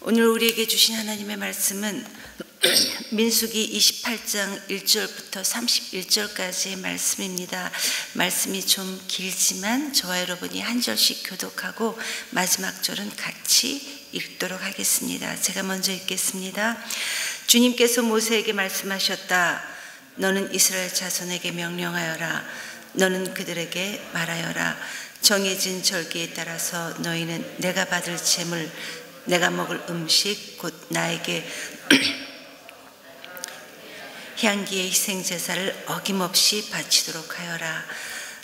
오늘 우리에게 주신 하나님의 말씀은 민수기 28장 1절부터 31절까지의 말씀입니다. 말씀이 좀 길지만 저와 여러분이 한 절씩 교독하고 마지막 절은 같이 읽도록 하겠습니다. 제가 먼저 읽겠습니다. 주님께서 모세에게 말씀하셨다. 너는 이스라엘 자손에게 명령하여라. 너는 그들에게 말하여라. 정해진 절기에 따라서 너희는 내가 받을 제물, 내가 먹을 음식, 곧 나에게 향기의 희생제사를 어김없이 바치도록 하여라.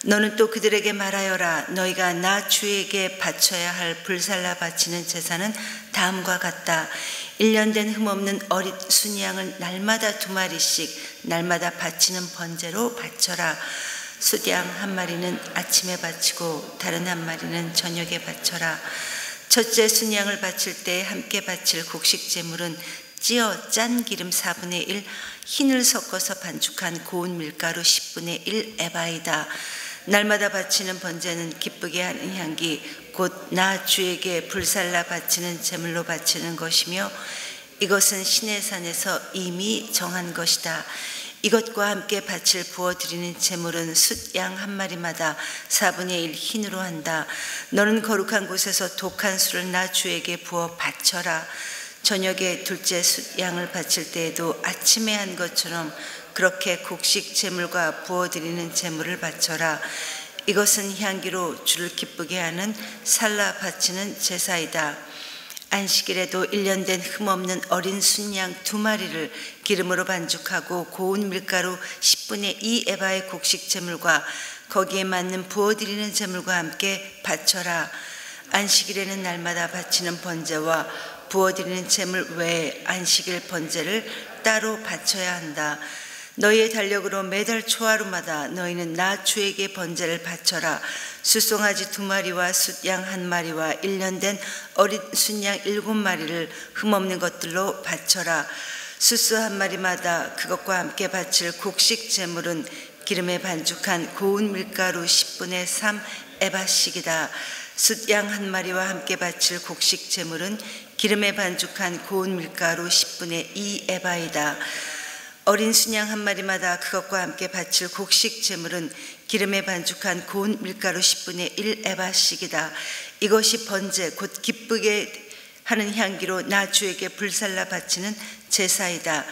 너는 또 그들에게 말하여라. 너희가 나 주에게 바쳐야 할 불살라 바치는 제사는 다음과 같다. 1년 된 흠없는 어린 순양을 날마다 2마리씩 날마다 바치는 번제로 바쳐라. 숫양 1마리는 아침에 바치고 다른 1마리는 저녁에 바쳐라. 첫째 순양을 바칠 때 함께 바칠 곡식 제물은 찌어 짠 기름 4분의 1, 흰을 섞어서 반죽한 고운 밀가루 10분의 1 에바이다. 날마다 바치는 번제는 기쁘게 하는 향기, 곧 나 주에게 불살라 바치는 제물로 바치는 것이며 이것은 시내산에서 이미 정한 것이다. 이것과 함께 바칠 부어드리는 제물은 숫양 1마리마다 4분의 1 흰으로 한다. 너는 거룩한 곳에서 독한 술을 나 주에게 부어 바쳐라. 저녁에 둘째 숫양을 바칠 때에도 아침에 한 것처럼 그렇게 곡식 제물과 부어드리는 제물을 바쳐라. 이것은 향기로 주를 기쁘게 하는 살라 바치는 제사이다. 안식일에도 1년 된 흠없는 어린 순양 2마리를 기름으로 반죽하고 고운 밀가루 10분의 2 에바의 곡식 제물과 거기에 맞는 부어드리는 제물과 함께 바쳐라. 안식일에는 날마다 바치는 번제와 부어드리는 제물 외에 안식일 번제를 따로 바쳐야 한다. 너희의 달력으로 매달 초하루마다 너희는 나 주에게 번제를 바쳐라. 숫송아지 2마리와 숫양 1마리와 1년 된 어린 순양 7마리를 흠없는 것들로 바쳐라. 숫소 1마리마다 그것과 함께 바칠 곡식 제물은 기름에 반죽한 고운 밀가루 10분의 3 에바씩이다. 숫양 1마리와 함께 바칠 곡식 제물은 기름에 반죽한 고운 밀가루 10분의 2 에바이다. 어린 순양 1마리마다 그것과 함께 바칠 곡식 제물은 기름에 반죽한 고운 밀가루 10분의 1 에바씩이다. 이것이 번제 곧 기쁘게 하는 향기로 나 주에게 불살라 바치는 제사이다.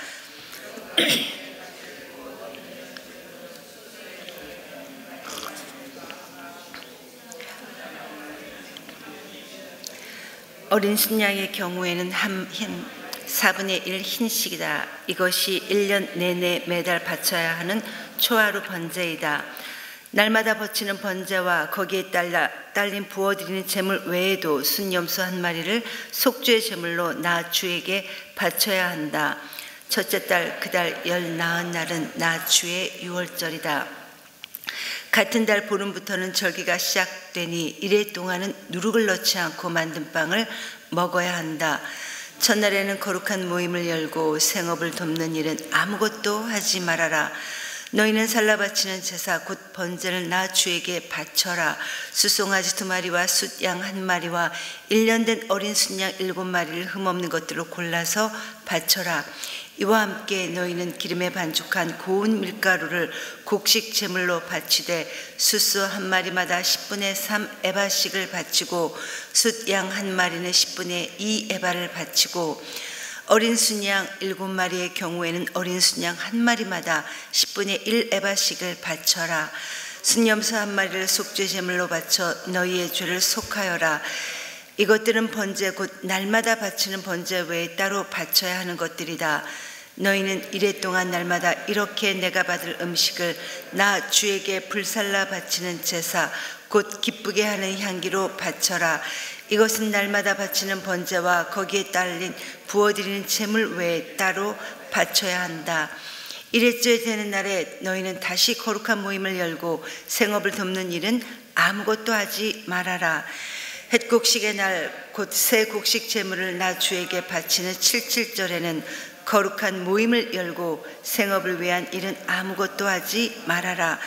어린 순양의 경우에는 4분의 1 흰식이다. 이것이 1년 내내 매달 바쳐야 하는 초하루 번제이다. 날마다 바치는 번제와 거기에 딸린 부어드리는 제물 외에도 순염소 1마리를 속죄의 제물로 나 주에게 바쳐야 한다. 첫째 달 그달 열 나은 날은 나 주의 유월절이다. 같은 달 보름부터는 절기가 시작되니 이래 동안은 누룩을 넣지 않고 만든 빵을 먹어야 한다. 첫날에는 거룩한 모임을 열고 생업을 돕는 일은 아무것도 하지 말아라. 너희는 살라 바치는 제사 곧 번제를 나 주에게 바쳐라. 숫송아지 2마리와 숫양 1마리와 1년 된 어린 순양 7마리를 흠없는 것들로 골라서 바쳐라. 이와 함께 너희는 기름에 반죽한 고운 밀가루를 곡식 제물로 바치되 숫소 1마리마다 10분의 3 에바씩을 바치고 숫양 1마리는 10분의 2 에바를 바치고 어린 순양 7마리의 경우에는 어린 순양 1마리마다 10분의 1 에바씩을 바쳐라. 순염소 1마리를 속죄 제물로 바쳐 너희의 죄를 속하여라. 이것들은 번제 곧 날마다 바치는 번제 외에 따로 바쳐야 하는 것들이다. 너희는 이래 동안 날마다 이렇게 내가 받을 음식을 나 주에게 불살라 바치는 제사 곧 기쁘게 하는 향기로 바쳐라. 이것은 날마다 바치는 번제와 거기에 딸린 부어드리는 제물 외에 따로 바쳐야 한다. 이래째 되는 날에 너희는 다시 거룩한 모임을 열고 생업을 돕는 일은 아무것도 하지 말아라. 햇곡식의 날 곧 새 곡식 제물을 나 주에게 바치는 77절에는 거룩한 모임을 열고 생업을 위한 일은 아무것도 하지 말아라.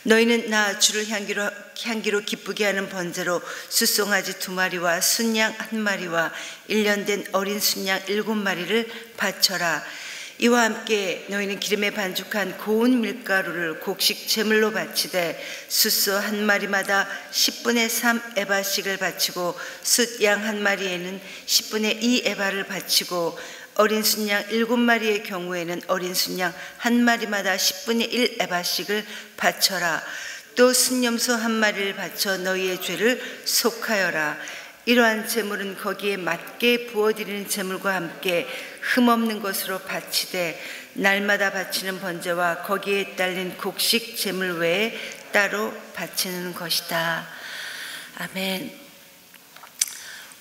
너희는 나 주를 향기로 향기로 기쁘게 하는 번제로 숫송아지 2마리와 순양 1마리와 1년 된 어린 순양 7마리를 바쳐라. 이와 함께 너희는 기름에 반죽한 고운 밀가루를 곡식 제물로 바치되 숫소 1마리마다 10분의 3 에바씩을 바치고 숫양 1마리에는 10분의 2 에바를 바치고 어린 순양 7마리의 경우에는 어린 순양 1마리마다 10분의 1 에바씩을 바쳐라. 또 순염소 1마리를 바쳐 너희의 죄를 속하여라. 이러한 제물은 거기에 맞게 부어드리는 제물과 함께 흠없는 것으로 바치되 날마다 바치는 번제와 거기에 딸린 곡식 제물 외에 따로 바치는 것이다. 아멘.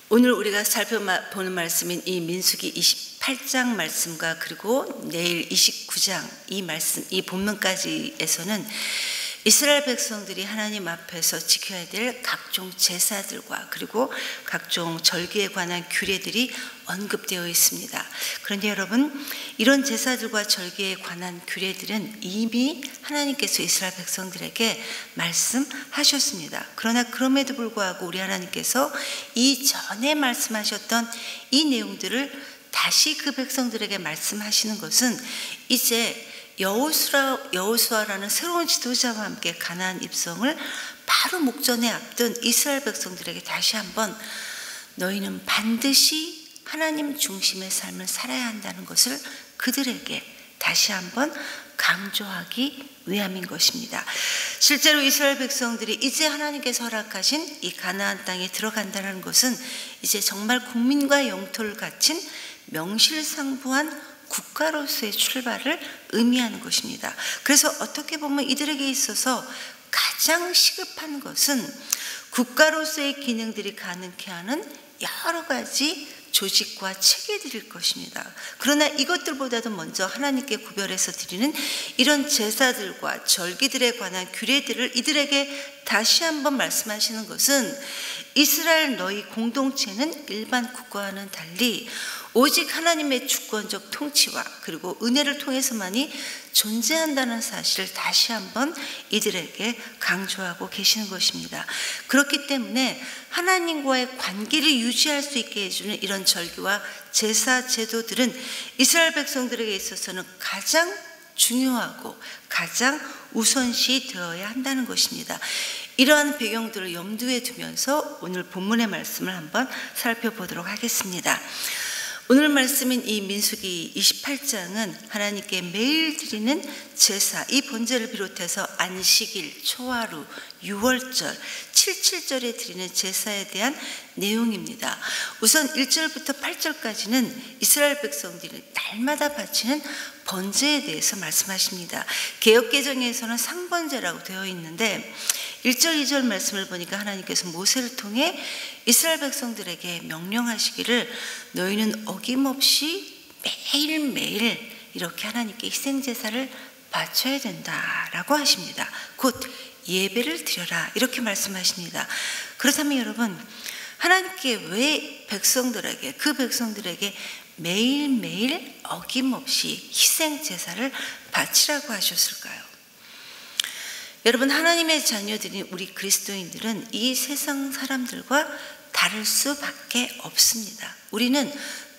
오늘 우리가 살펴보는 말씀인 이 민수기 28장 말씀과 그리고 내일 29장 이 말씀, 이 본문까지에서는 이스라엘 백성들이 하나님 앞에서 지켜야 될 각종 제사들과 그리고 각종 절기에 관한 규례들이 언급되어 있습니다. 그런데 여러분, 이런 제사들과 절기에 관한 규례들은 이미 하나님께서 이스라엘 백성들에게 말씀하셨습니다. 그러나 그럼에도 불구하고 우리 하나님께서 이전에 말씀하셨던 이 내용들을 다시 그 백성들에게 말씀하시는 것은 이제 여호수아라는 새로운 지도자와 함께 가나안 입성을 바로 목전에 앞둔 이스라엘 백성들에게 다시 한번 너희는 반드시 하나님 중심의 삶을 살아야 한다는 것을 그들에게 다시 한번 강조하기 위함인 것입니다. 실제로 이스라엘 백성들이 이제 하나님께서 허락하신 이 가나안 땅에 들어간다는 것은 이제 정말 국민과 영토를 갖춘 명실상부한 국가로서의 출발을 의미하는 것입니다. 그래서 어떻게 보면 이들에게 있어서 가장 시급한 것은 국가로서의 기능들이 가능케 하는 여러 가지 조직과 체계들일 것입니다. 그러나 이것들보다도 먼저 하나님께 구별해서 드리는 이런 제사들과 절기들에 관한 규례들을 이들에게 다시 한번 말씀하시는 것은 이스라엘 너희 공동체는 일반 국가와는 달리 오직 하나님의 주권적 통치와 그리고 은혜를 통해서만이 존재한다는 사실을 다시 한번 이들에게 강조하고 계시는 것입니다. 그렇기 때문에 하나님과의 관계를 유지할 수 있게 해주는 이런 절기와 제사 제도들은 이스라엘 백성들에게 있어서는 가장 중요하고 가장 우선시 되어야 한다는 것입니다. 이러한 배경들을 염두에 두면서 오늘 본문의 말씀을 한번 살펴보도록 하겠습니다. 오늘 말씀인 이 민수기 28장은 하나님께 매일 드리는 제사, 이 번제를 비롯해서 안식일, 초하루, 유월절, 칠칠절에 드리는 제사에 대한 내용입니다. 우선 1절부터 8절까지는 이스라엘 백성들이 날마다 바치는 번제에 대해서 말씀하십니다. 개역개정에서는 상번제라고 되어 있는데 1절, 2절 말씀을 보니까 하나님께서 모세를 통해 이스라엘 백성들에게 명령하시기를 너희는 어김없이 매일매일 이렇게 하나님께 희생제사를 바쳐야 된다라고 하십니다. 곧 예배를 드려라 이렇게 말씀하십니다. 그렇다면 여러분, 하나님께 왜 그 백성들에게 매일매일 어김없이 희생제사를 바치라고 하셨을까요? 여러분, 하나님의 자녀들인 우리 그리스도인들은 이 세상 사람들과 다를 수밖에 없습니다. 우리는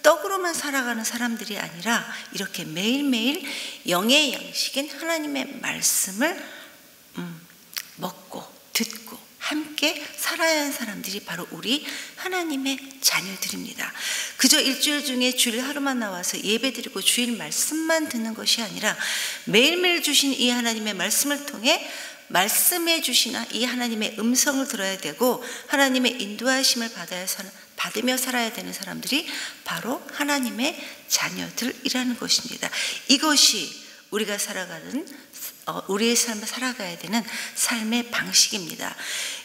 떡으로만 살아가는 사람들이 아니라 이렇게 매일매일 영의 양식인 하나님의 말씀을 먹고 듣고 함께 살아야 하는 사람들이 바로 우리 하나님의 자녀들입니다. 그저 일주일 중에 주일 하루만 나와서 예배드리고 주일 말씀만 듣는 것이 아니라 매일매일 주신 이 하나님의 말씀을 통해 말씀해 주시나 이 하나님의 음성을 들어야 되고 하나님의 인도하심을 받으며 살아야 되는 사람들이 바로 하나님의 자녀들이라는 것입니다. 이것이 우리가 우리의 삶을 살아가야 되는 삶의 방식입니다.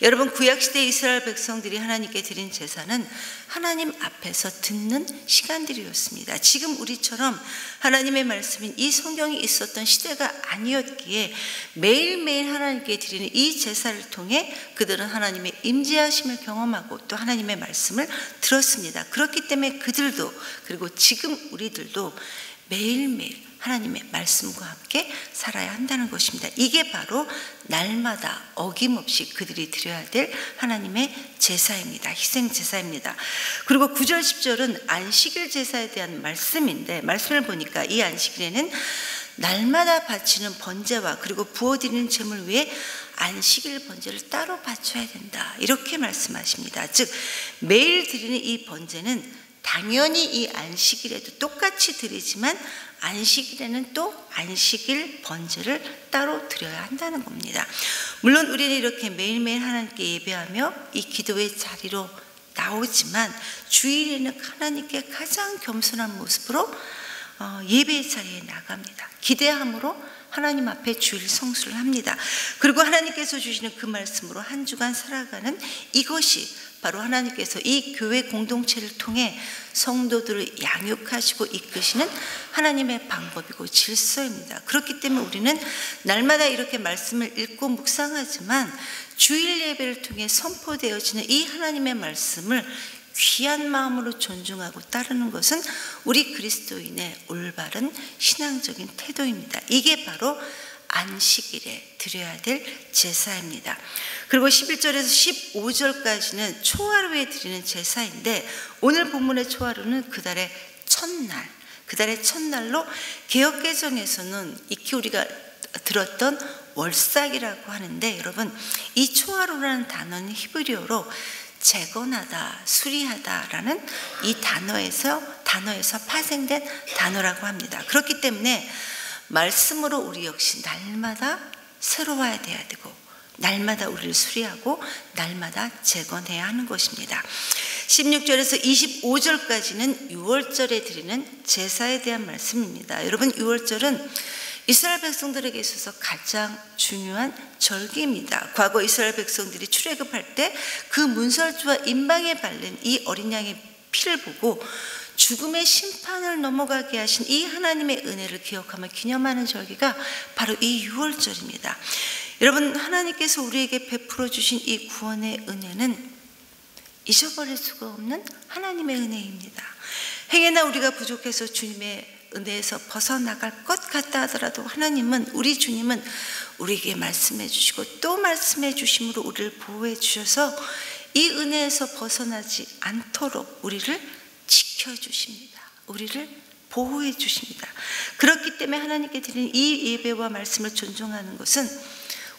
여러분, 구약시대 이스라엘 백성들이 하나님께 드린 제사는 하나님 앞에서 듣는 시간들이었습니다. 지금 우리처럼 하나님의 말씀인 이 성경이 있었던 시대가 아니었기에 매일매일 하나님께 드리는 이 제사를 통해 그들은 하나님의 임재하심을 경험하고 또 하나님의 말씀을 들었습니다. 그렇기 때문에 그들도 그리고 지금 우리들도 매일매일 하나님의 말씀과 함께 살아야 한다는 것입니다. 이게 바로 날마다 어김없이 그들이 드려야 될 하나님의 제사입니다. 희생 제사입니다. 그리고 9절 10절은 안식일 제사에 대한 말씀인데, 말씀을 보니까 이 안식일에는 날마다 바치는 번제와 그리고 부어드리는 제물 위에 안식일 번제를 따로 바쳐야 된다, 이렇게 말씀하십니다. 즉 매일 드리는 이 번제는 당연히 이 안식일에도 똑같이 드리지만 안식일에는 또 안식일 번제를 따로 드려야 한다는 겁니다. 물론 우리는 이렇게 매일매일 하나님께 예배하며 이 기도의 자리로 나오지만 주일에는 하나님께 가장 겸손한 모습으로 예배의 자리에 나갑니다. 기대함으로 하나님 앞에 주일 성수를 합니다. 그리고 하나님께서 주시는 그 말씀으로 한 주간 살아가는 이것이 바로 하나님께서 이 교회 공동체를 통해 성도들을 양육하시고 이끄시는 하나님의 방법이고 질서입니다. 그렇기 때문에 우리는 날마다 이렇게 말씀을 읽고 묵상하지만 주일 예배를 통해 선포되어지는 이 하나님의 말씀을 귀한 마음으로 존중하고 따르는 것은 우리 그리스도인의 올바른 신앙적인 태도입니다. 이게 바로 안식일에 드려야 될 제사입니다. 그리고 11절에서 15절까지는 초하루에 드리는 제사인데, 오늘 본문의 초하루는 그달의 첫날, 그달의 첫날로 개역개정에서는 익히 우리가 들었던 월삭이라고 하는데, 여러분 이 초하루라는 단어는 히브리어로 재건하다, 수리하다라는 이 단어에서 파생된 단어라고 합니다. 그렇기 때문에 말씀으로 우리 역시 날마다 새로워야 돼야 되고, 날마다 우리를 수리하고 날마다 재건해야 하는 것입니다. 16절에서 25절까지는 유월절에 드리는 제사에 대한 말씀입니다. 여러분 유월절은 이스라엘 백성들에게 있어서 가장 중요한 절기입니다. 과거 이스라엘 백성들이 출애굽할 때 그 문설주와 임방에 바른 이 어린 양의 피를 보고 죽음의 심판을 넘어가게 하신 이 하나님의 은혜를 기억하며 기념하는 절기가 바로 이 유월절입니다. 여러분 하나님께서 우리에게 베풀어 주신 이 구원의 은혜는 잊어버릴 수가 없는 하나님의 은혜입니다. 행여나 우리가 부족해서 주님의 은혜에서 벗어나갈 것 같다 하더라도 하나님은, 우리 주님은 우리에게 말씀해 주시고 또 말씀해 주심으로 우리를 보호해 주셔서 이 은혜에서 벗어나지 않도록 우리를 지켜주십니다. 우리를 보호해 주십니다. 그렇기 때문에 하나님께 드리는 이 예배와 말씀을 존중하는 것은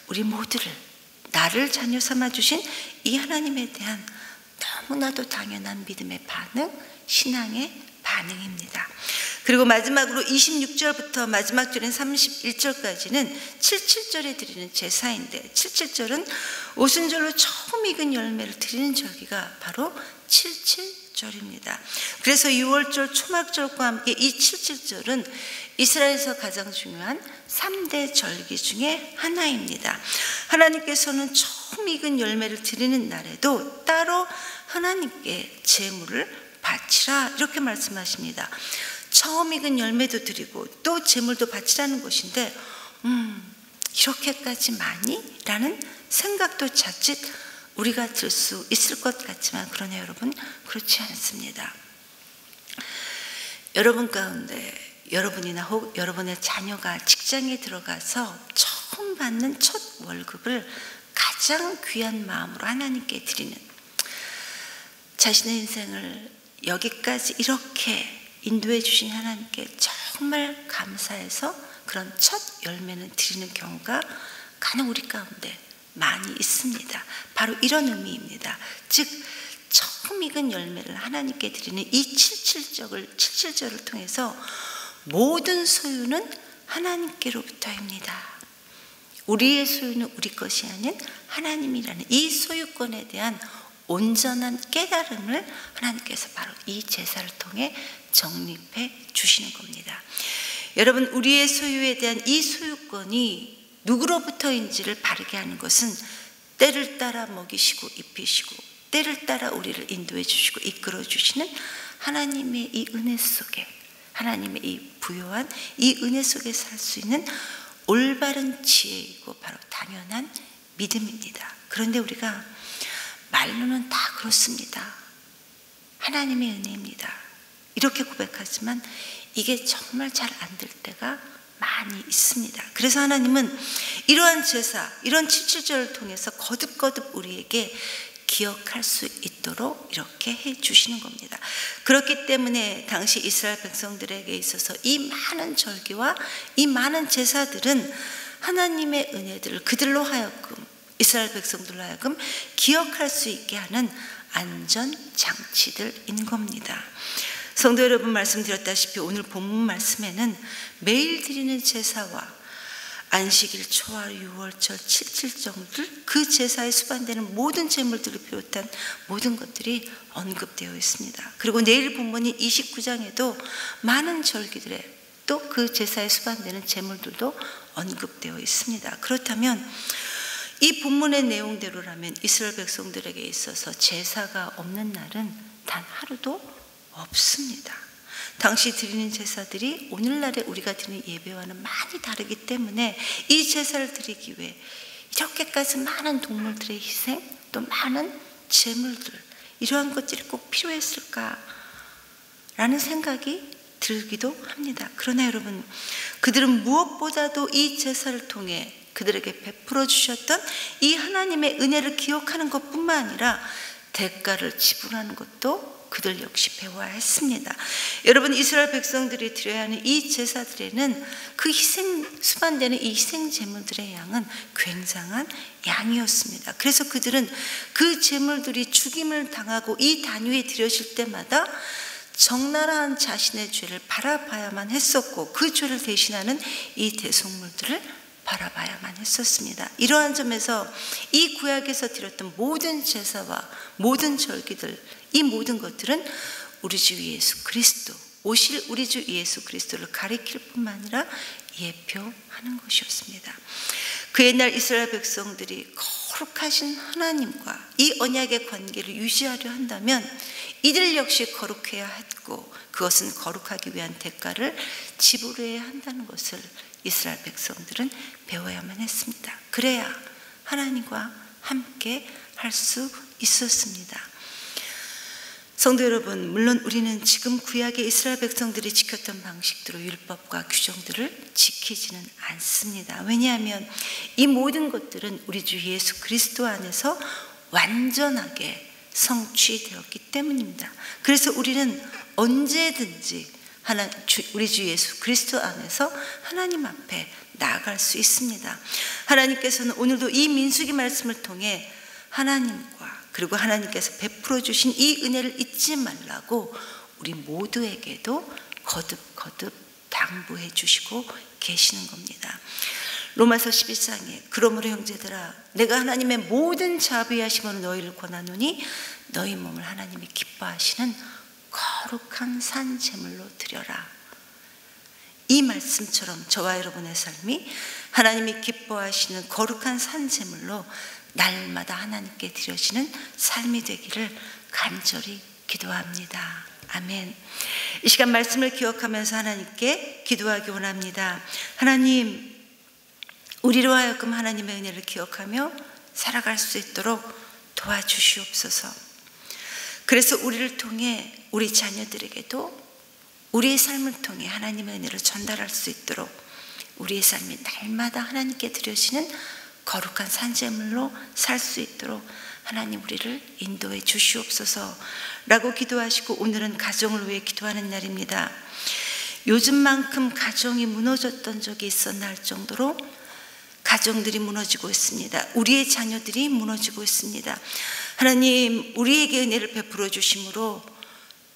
우리 모두를, 나를 자녀 삼아 주신 이 하나님에 대한 너무나도 당연한 믿음의 반응, 신앙의 반응입니다. 그리고 마지막으로 26절부터 마지막 절인 31절까지는 77절에 드리는 제사인데, 77절은 오순절로 처음 익은 열매를 드리는 절기가 바로 77절입니다. 그래서 6월절 초막절과 함께 이 77절은 이스라엘에서 가장 중요한 3대 절기 중에 하나입니다. 하나님께서는 처음 익은 열매를 드리는 날에도 따로 하나님께 제물을 바치라, 이렇게 말씀하십니다. 처음 익은 열매도 드리고 또 제물도 바치라는 것인데, 이렇게까지 많이? 라는 생각도 자칫 우리가 들 수 있을 것 같지만, 그러나 여러분 그렇지 않습니다. 여러분 가운데 여러분이나 혹 여러분의 자녀가 직장에 들어가서 처음 받는 첫 월급을 가장 귀한 마음으로 하나님께 드리는, 자신의 인생을 여기까지 이렇게 인도해 주신 하나님께 정말 감사해서 그런 첫 열매는 드리는 경우가 간혹 우리 가운데 많이 있습니다. 바로 이런 의미입니다. 즉 처음 익은 열매를 하나님께 드리는 이 77절을 통해서 모든 소유는 하나님께로부터입니다. 우리의 소유는 우리 것이 아닌 하나님이라는 이 소유권에 대한 온전한 깨달음을 하나님께서 바로 이 제사를 통해 정립해 주시는 겁니다. 여러분 우리의 소유에 대한 이 소유권이 누구로부터인지를 바르게 하는 것은 때를 따라 먹이시고 입히시고 때를 따라 우리를 인도해 주시고 이끌어 주시는 하나님의 이 은혜 속에, 하나님의 이 부요한 이 은혜 속에 살 수 있는 올바른 지혜이고 바로 당연한 믿음입니다. 그런데 우리가 말로는 다 그렇습니다. 하나님의 은혜입니다. 이렇게 고백하지만 이게 정말 잘 안 될 때가 많이 있습니다. 그래서 하나님은 이러한 제사, 이런 칠칠절을 통해서 거듭거듭 우리에게 기억할 수 있도록 이렇게 해 주시는 겁니다. 그렇기 때문에 당시 이스라엘 백성들에게 있어서 이 많은 절기와 이 많은 제사들은 하나님의 은혜들을 그들로 하여금, 이스라엘 백성들로 하여금 기억할 수 있게 하는 안전장치들인 겁니다. 성도 여러분, 말씀드렸다시피 오늘 본문 말씀에는 매일 드리는 제사와 안식일, 초하루, 유월절, 칠칠절들, 그 제사에 수반되는 모든 제물들을 비롯한 모든 것들이 언급되어 있습니다. 그리고 내일 본문인 29장에도 많은 절기들에 또 그 제사에 수반되는 제물들도 언급되어 있습니다. 그렇다면 이 본문의 내용대로라면 이스라엘 백성들에게 있어서 제사가 없는 날은 단 하루도 없습니다. 당시 드리는 제사들이 오늘날에 우리가 드리는 예배와는 많이 다르기 때문에 이 제사를 드리기 위해 이렇게까지 많은 동물들의 희생, 또 많은 제물들, 이러한 것들이 꼭 필요했을까라는 생각이 들기도 합니다. 그러나 여러분, 그들은 무엇보다도 이 제사를 통해 그들에게 베풀어 주셨던 이 하나님의 은혜를 기억하는 것뿐만 아니라 대가를 지불하는 것도 그들 역시 배워야 했습니다. 여러분, 이스라엘 백성들이 드려야 하는 이 제사들에는 그 희생, 수반되는 이 희생 제물들의 양은 굉장한 양이었습니다. 그래서 그들은 그 제물들이 죽임을 당하고 이 단위에 드려질 때마다 적나라한 자신의 죄를 바라봐야만 했었고, 그 죄를 대신하는 이 대속물들을 바라봐야만 했었습니다. 이러한 점에서 이 구약에서 드렸던 모든 제사와 모든 절기들, 이 모든 것들은 우리 주 예수 그리스도, 오실 우리 주 예수 그리스도를 가리킬 뿐만 아니라 예표하는 것이었습니다. 그 옛날 이스라엘 백성들이 거룩하신 하나님과 이 언약의 관계를 유지하려 한다면 이들 역시 거룩해야 했고, 그것은 거룩하기 위한 대가를 지불해야 한다는 것을 이스라엘 백성들은 배워야만 했습니다. 그래야 하나님과 함께 할 수 있었습니다. 성도 여러분, 물론 우리는 지금 구약의 이스라엘 백성들이 지켰던 방식대로 율법과 규정들을 지키지는 않습니다. 왜냐하면 이 모든 것들은 우리 주 예수 그리스도 안에서 완전하게 성취되었기 때문입니다. 그래서 우리는 언제든지 우리 주 예수 그리스도 안에서 하나님 앞에 나아갈 수 있습니다. 하나님께서는 오늘도 이 민수기 말씀을 통해 하나님과 그리고 하나님께서 베풀어 주신 이 은혜를 잊지 말라고 우리 모두에게도 거듭거듭 당부해 주시고 계시는 겁니다. 로마서 11장에 그러므로 형제들아, 내가 하나님의 모든 자비하심으로 너희를 권하노니 너희 몸을 하나님이 기뻐하시는 거룩한 산 제물로 드려라. 이 말씀처럼 저와 여러분의 삶이 하나님이 기뻐하시는 거룩한 산 제물로 날마다 하나님께 드려지는 삶이 되기를 간절히 기도합니다. 아멘. 이 시간 말씀을 기억하면서 하나님께 기도하기 원합니다. 하나님, 우리로 하여금 하나님의 은혜를 기억하며 살아갈 수 있도록 도와주시옵소서. 그래서 우리를 통해 우리 자녀들에게도 우리의 삶을 통해 하나님의 은혜를 전달할 수 있도록 우리의 삶이 날마다 하나님께 드려지는 거룩한 산제물로 살 수 있도록 하나님 우리를 인도해 주시옵소서라고 기도하시고, 오늘은 가정을 위해 기도하는 날입니다. 요즘만큼 가정이 무너졌던 적이 있었나 할 정도로 가정들이 무너지고 있습니다. 우리의 자녀들이 무너지고 있습니다. 하나님, 우리에게 은혜를 베풀어 주심으로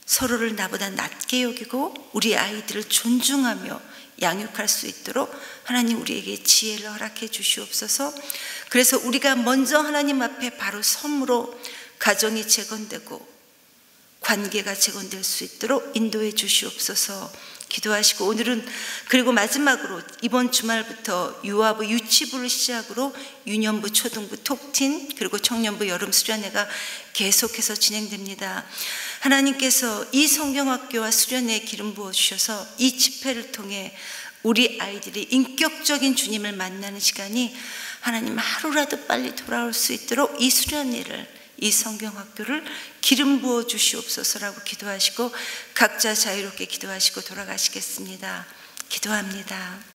서로를 나보다 낮게 여기고 우리 아이들을 존중하며 양육할 수 있도록 하나님 우리에게 지혜를 허락해 주시옵소서. 그래서 우리가 먼저 하나님 앞에 바로 섬으로 가정이 재건되고 관계가 재건될 수 있도록 인도해 주시옵소서 기도하시고, 오늘은 그리고 마지막으로 이번 주말부터 유아부 유치부를 시작으로 유년부, 초등부, 톡틴, 그리고 청년부 여름 수련회가 계속해서 진행됩니다. 하나님께서 이 성경학교와 수련회에 기름 부어주셔서 이 집회를 통해 우리 아이들이 인격적인 주님을 만나는 시간이 하나님 하루라도 빨리 돌아올 수 있도록 이 수련회를 이 성경학교를 기름 부어 주시옵소서라고 기도하시고 각자 자유롭게 기도하시고 돌아가시겠습니다. 기도합니다.